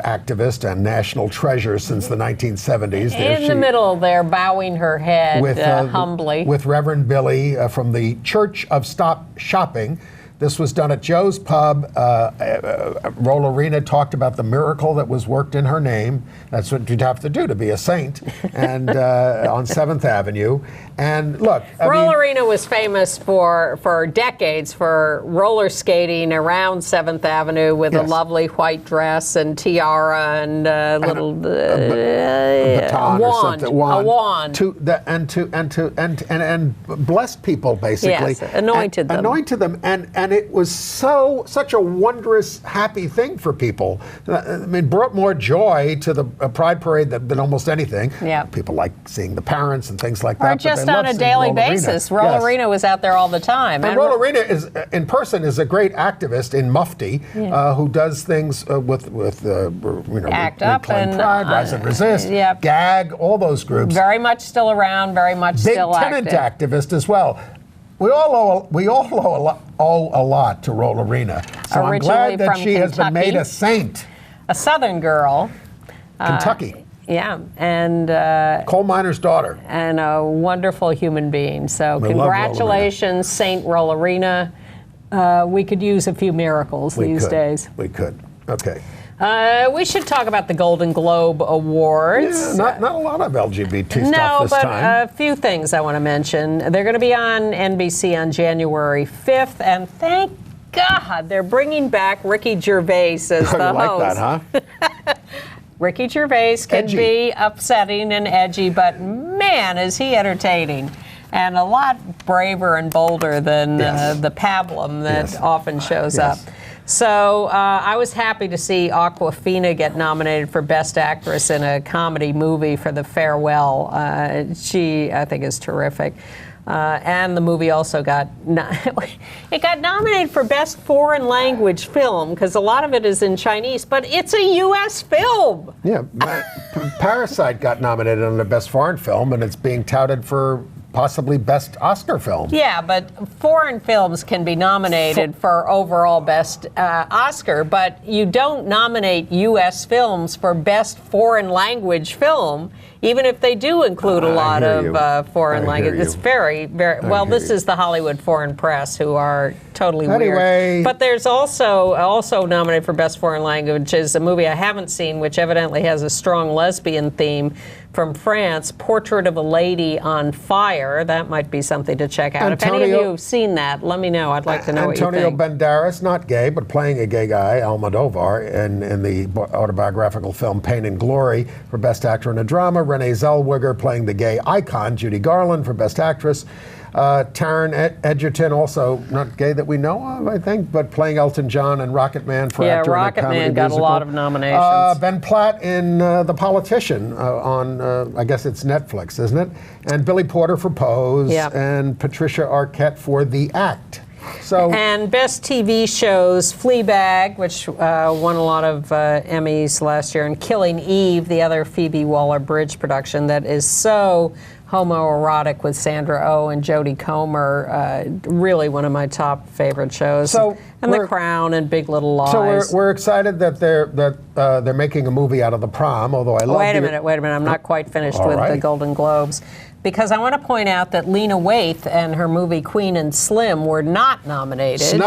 activist and national treasure since the 1970s. In the middle there, bowing her head humbly. With Reverend Billy from the Church of Stop Shopping. This was done at Joe's Pub. Rollerena talked about the miracle that was worked in her name. That's what you'd have to do to be a saint. And on 7th Avenue. And look, Rollerena was famous for decades for roller skating around 7th Avenue with a lovely white dress and tiara and little baton wand, or something. A wand. And blessed people basically. Yes, anointed them. Anointed them. And and it was such a wondrous, happy thing for people. I mean, brought more joy to the Pride Parade than almost anything. Yeah. People like seeing the parents and things like that. Or just on a daily basis. Rollerena was out there all the time. And Rollerena is, in person, is a great activist in Mufti who does things with Act Up Reclaim and Pride, Rise and Resist, GAG, all those groups. Very much still around, very much still active. Big tenant activist as well. We all owe a lot to Rollerena. So I'm glad that she has been made a saint. A Southern girl. Kentucky. Yeah, and coal miner's daughter, and a wonderful human being. So congratulations, Saint Rollerena. We could use a few miracles these days. We could. Okay. We should talk about the Golden Globe Awards. Yeah, not a lot of LGBT stuff this time. No, but a few things I want to mention. They're going to be on NBC on January 5th, and thank God they're bringing back Ricky Gervais as the host. You like that, huh? Ricky Gervais can be upsetting and edgy, but man, is he entertaining. And a lot braver and bolder than the pablum that often shows up. So I was happy to see Awkwafina get nominated for Best Actress in a comedy movie for The Farewell. She, I think, is terrific. And the movie also got nominated for Best Foreign Language Film, because a lot of it is in Chinese, but it's a U.S. film. Yeah, Parasite got nominated on the Best Foreign Film, and it's being touted for possibly Best Oscar Film. Yeah, but foreign films can be nominated for overall Best Oscar, but you don't nominate U.S. films for Best Foreign Language Film, even if they do include a lot of foreign language. It's very, very, well, this is the Hollywood Foreign Press, who are totally weird. But there's also nominated for Best Foreign Language is a movie I haven't seen, which evidently has a strong lesbian theme, from France, Portrait of a Lady on Fire. That might be something to check out. If any of you have seen that, let me know. I'd like to know what you think. Antonio Banderas, not gay, but playing a gay guy, Almodovar, in the autobiographical film Pain and Glory for Best Actor in a Drama. Renee Zellweger playing the gay icon, Judy Garland, for Best Actress. Taron Egerton, also not gay that we know of, I think, but playing Elton John and Rocket Man for actor in a comedy musical. Yeah, Rocket Man got a lot of nominations. Ben Platt in The Politician on, I guess it's Netflix, isn't it? And Billy Porter for Pose, and Patricia Arquette for The Act. And Best TV Shows, Fleabag, which won a lot of Emmys last year, and Killing Eve, the other Phoebe Waller-Bridge production that is so homoerotic with Sandra Oh and Jodie Comer, really one of my top favorite shows. And The Crown and Big Little Lies. So we're excited that they're making a movie out of The Prom, although I love Wait a minute, I'm not quite finished with the Golden Globes. Because I want to point out that Lena Waithe and her movie Queen and Slim were not nominated.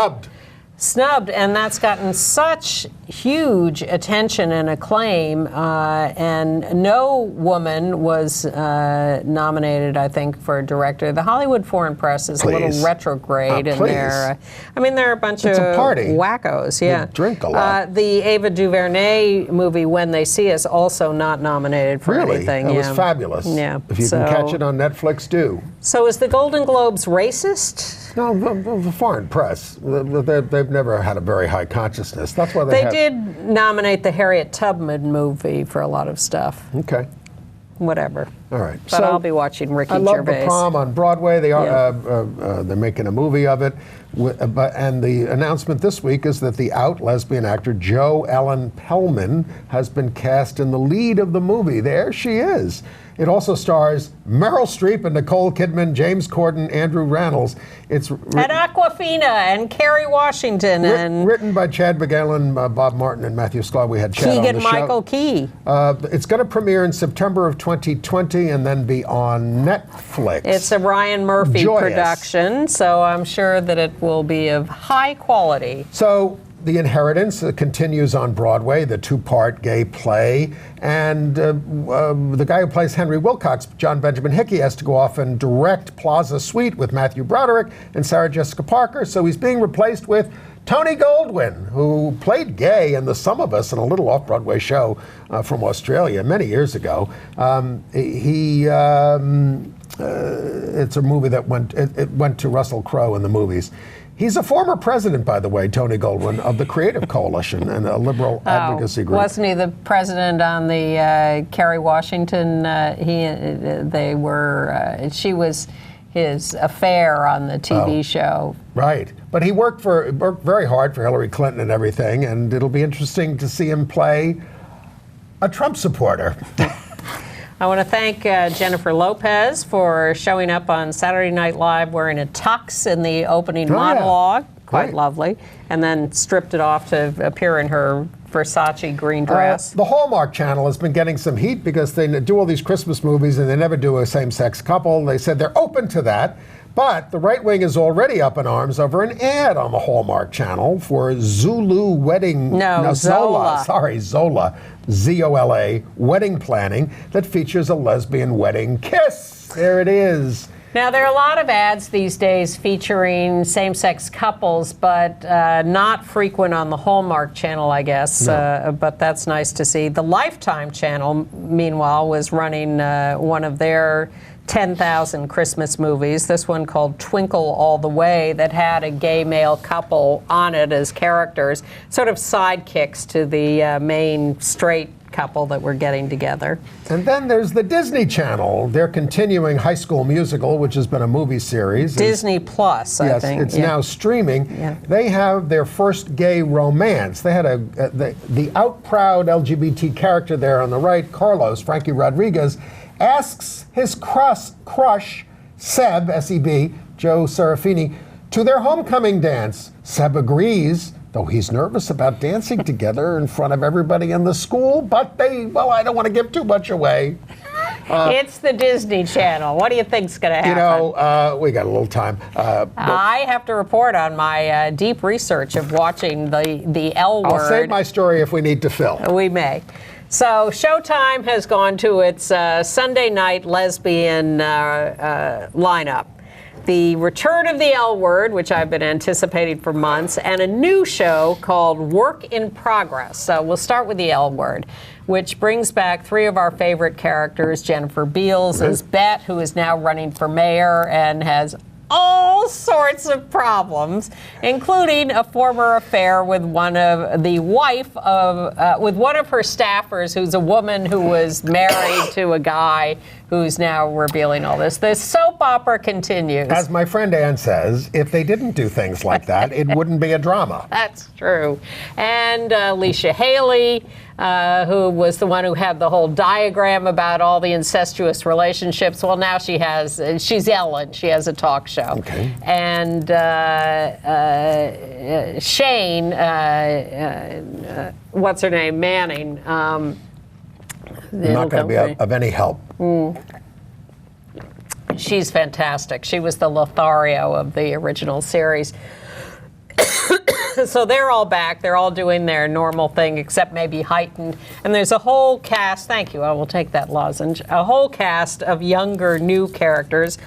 Snubbed, and that's gotten such huge attention and acclaim, and no woman was nominated, I think, for director. The Hollywood Foreign Press is a little retrograde in there. I mean, there are a bunch of wackos. Yeah, they drink a lot. The Ava DuVernay movie When They See Us also not nominated for anything. That was fabulous. Yeah, if you can catch it on Netflix, do. So is the Golden Globes racist? No, the foreign press. They've never had a very high consciousness. That's why they did nominate the Harriet Tubman movie for a lot of stuff. Okay. Whatever. All right. But I'll be watching Ricky Gervais. I love The Prom on Broadway. They are they're making a movie of it. And the announcement this week is that the out lesbian actor Jo Ellen Pellman has been cast in the lead of the movie. There she is. It also stars Meryl Streep and Nicole Kidman, James Corden, Andrew Rannells. It's and Awkwafina and Kerry Washington written by Chad Bohalen, Bob Martin, and Matthew Sklar. We had Chad on the show. Michael Key. It's going to premiere in September of 2020 and then be on Netflix. It's a Ryan Murphy production, so I'm sure that it will be of high quality. So The Inheritance continues on Broadway, the two-part gay play, and the guy who plays Henry Wilcox, John Benjamin Hickey, has to go off and direct Plaza Suite with Matthew Broderick and Sarah Jessica Parker, so he's being replaced with Tony Goldwyn, who played gay in The Sum of Us in a little off-Broadway show from Australia many years ago. It's a movie that went to Russell Crowe in the movies. He's a former president, by the way, Tony Goldwyn, of the Creative Coalition and a liberal advocacy group. Wasn't he the president on the Kerry Washington? She was his affair on the TV show. Right, but he worked very hard for Hillary Clinton and everything, and it'll be interesting to see him play a Trump supporter. I want to thank Jennifer Lopez for showing up on Saturday Night Live wearing a tux in the opening monologue. Yeah. Quite Great. lovely. And then stripped it off to appear in her Versace green dress. The Hallmark Channel has been getting some heat because they do all these Christmas movies and they never do a same-sex couple. They said they're open to that. But the right wing is already up in arms over an ad on the Hallmark Channel for Zulu wedding. Zola. Zola. Z-O-L-A, wedding planning that features a lesbian wedding kiss. There it is. Now, there are a lot of ads these days featuring same-sex couples, but not frequent on the Hallmark Channel, I guess. No. But that's nice to see. The Lifetime Channel, meanwhile, was running one of their 10,000 Christmas movies, this one called Twinkle All the Way, that had a gay male couple on it as characters, sort of sidekicks to the main straight couple that were getting together. And then there's the Disney Channel. They're continuing High School Musical, which has been a movie series. Disney Plus, I think. Yes, it's now streaming. Yeah. They have their first gay romance. They had the out-proud LGBT character there on the right, Carlos, Frankie Rodriguez, asks his crush, Seb, S-E-B, Joe Serafini, to their homecoming dance. Seb agrees, though he's nervous about dancing together in front of everybody in the school, but I don't want to give too much away. It's the Disney Channel. What do you think's going to happen? We got a little time. I have to report on my deep research of watching the L Word. I'll save my story if we need to fill. We may. So Showtime has gone to its Sunday night lesbian lineup. The return of the L Word, which I've been anticipating for months, and a new show called Work in Progress. So we'll start with the L Word, which brings back three of our favorite characters. Jennifer Beals as Bet, who is now running for mayor and has all sorts of problems, including a former affair with one of her staffers, who's a woman who was married to a guy who's now revealing all this. The soap opera continues. As my friend Ann says, if they didn't do things like that, it wouldn't be a drama. That's true. And Alicia Haley, who was the one who had the whole diagram about all the incestuous relationships. Well, now she's Ellen. She has a talk show. Okay. And Shane, what's her name? Manning. Not going to be of any help. She's fantastic. She was the Lothario of the original series. So they're all back. They're all doing their normal thing, except maybe heightened. And there's a whole cast. Thank you. I will take that lozenge. A whole cast of younger, new characters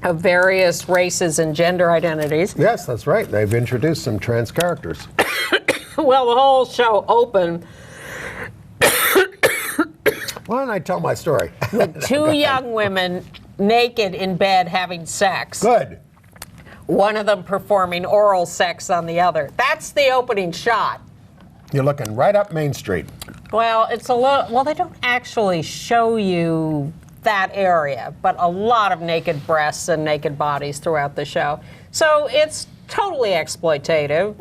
of various races and gender identities. Yes, that's right. They've introduced some trans characters. Well, the whole show opened. Why don't I tell my story? With two young women naked in bed having sex. Good. One of them performing oral sex on the other. That's the opening shot. You're looking right up Main Street. Well, it's a little. Well, they don't actually show you that area, but a lot of naked breasts and naked bodies throughout the show. So it's totally exploitative,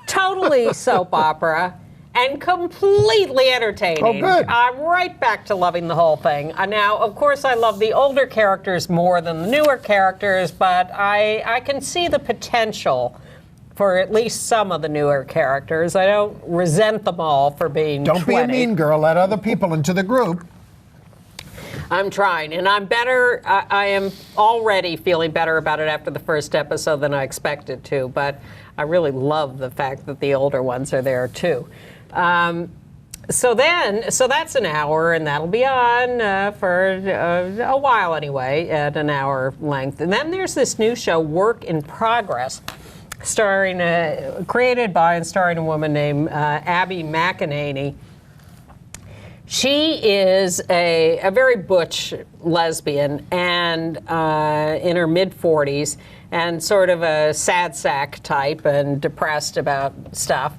totally soap opera, and completely entertaining. Oh, good. I'm right back to loving the whole thing. Now, of course, I love the older characters more than the newer characters, but I can see the potential for at least some of the newer characters. I don't resent them all for being 20. Don't be a mean girl. Let other people into the group. I'm trying, and I'm better. I am already feeling better about it after the first episode than I expected to, but I really love the fact that the older ones are there, too. So that's an hour, and that'll be on for a while anyway, at an hour length. And then there's this new show, Work in Progress, created by and starring a woman named Abby McEnany. She is a very butch lesbian and in her mid-40s and sort of a sad sack type and depressed about stuff.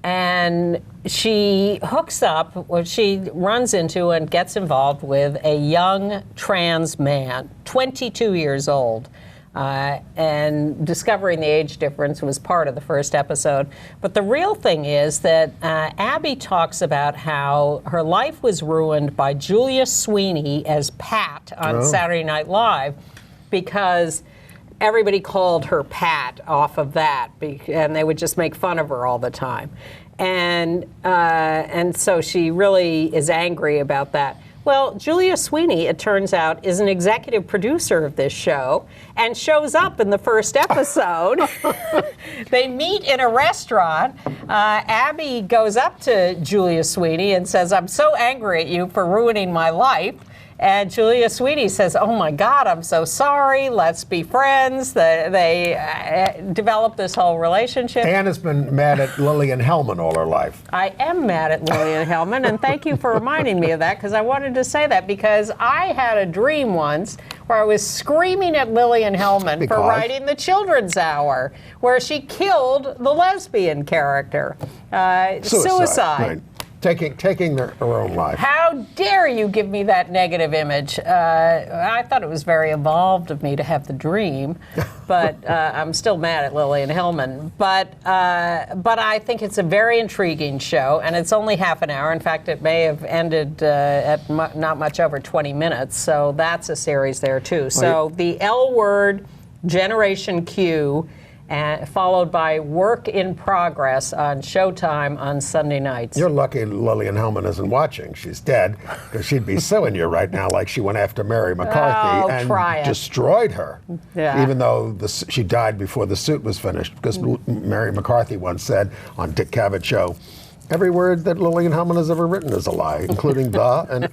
And she hooks up, well, she runs into and gets involved with a young trans man, 22 years old. And discovering the age difference was part of the first episode. But the real thing is that Abby talks about how her life was ruined by Julia Sweeney as Pat on Saturday Night Live because everybody called her Pat off of that, and they would just make fun of her all the time. And so she really is angry about that. Well, Julia Sweeney, it turns out, is an executive producer of this show and shows up in the first episode. They meet in a restaurant. Abby goes up to Julia Sweeney and says, "I'm so angry at you for ruining my life." And Julia Sweeney says, "Oh my God, I'm so sorry. Let's be friends." They develop this whole relationship. Anne has been mad at Lillian Hellman all her life. I am mad at Lillian Hellman, and thank you for reminding me of that, because I wanted to say that, because I had a dream once where I was screaming at Lillian Hellman for writing the Children's Hour, where she killed the lesbian character. Suicide. Right. Taking her own life. How dare you give me that negative image? I thought it was very evolved of me to have the dream, but I'm still mad at Lillian Hellman. But I think it's a very intriguing show, and it's only half an hour. In fact, it may have ended at not much over 20 minutes, so that's a series there too. So the L Word, Generation Q, followed by Work in Progress on Showtime on Sunday nights. You're lucky Lillian Hellman isn't watching. She's dead, because she'd be suing you right now like she went after Mary McCarthy and destroyed her. Yeah. Even though she died before the suit was finished, because Mary McCarthy once said on Dick Cavett Show, "Every word that Lillian Hellman has ever written is a lie, including the and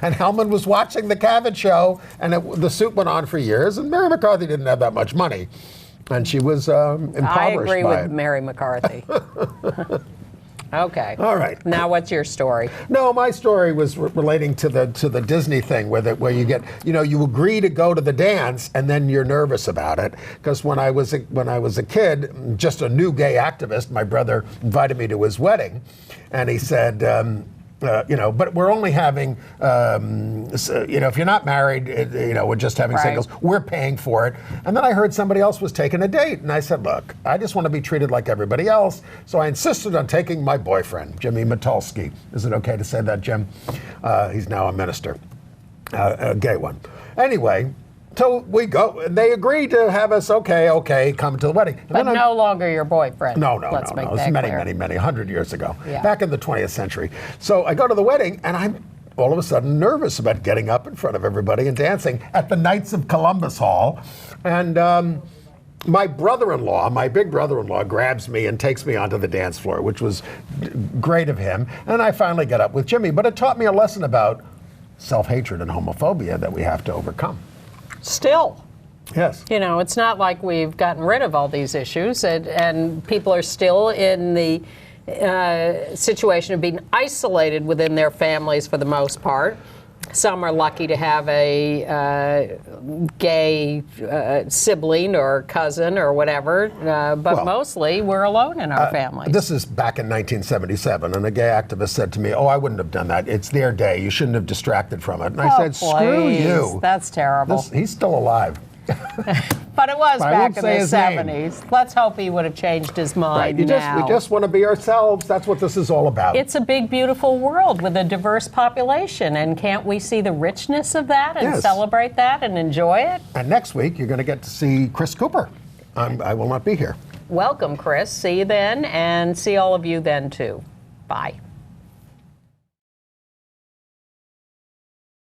And Hellman was watching the Cavett Show, and the suit went on for years, and Mary McCarthy didn't have that much money, and she was impoverished by it. I agree with Mary McCarthy. Okay. All right. Now, what's your story? No, my story was relating to the Disney thing, where you get, you agree to go to the dance and then you're nervous about it. Because when I was a kid, just a new gay activist, my brother invited me to his wedding, and he said, but we're only having, if you're not married, we're just having singles. We're paying for it. And then I heard somebody else was taking a date. And I said, look, I just want to be treated like everybody else. So I insisted on taking my boyfriend, Jimmy Matulski. Is it okay to say that, Jim? He's now a minister, a gay one. Anyway, so we go, and they agreed to have us, okay, come to the wedding. And but no longer your boyfriend. No. It was many, 100 years ago, back in the 20th century. So I go to the wedding, and I'm all of a sudden nervous about getting up in front of everybody and dancing at the Knights of Columbus Hall. And my brother-in-law, my big brother-in-law, grabs me and takes me onto the dance floor, which was great of him. And I finally get up with Jimmy. But it taught me a lesson about self-hatred and homophobia that we have to overcome. Still. Yes. It's not like we've gotten rid of all these issues, and people are still in the situation of being isolated within their families for the most part. Some are lucky to have a gay sibling or cousin or whatever, but mostly we're alone in our families. This is back in 1977, and a gay activist said to me, "Oh, I wouldn't have done that. It's their day. You shouldn't have distracted from it." And I said, "Screw you." That's terrible. He's still alive. But it was back in the 70s. Let's hope he would have changed his mind now. We just want to be ourselves. That's what this is all about. It's a big, beautiful world with a diverse population, and can't we see the richness of that and celebrate that and enjoy it? And next week, you're going to get to see Chris Cooper. I will not be here. Welcome, Chris. See you then, and see all of you then, too. Bye.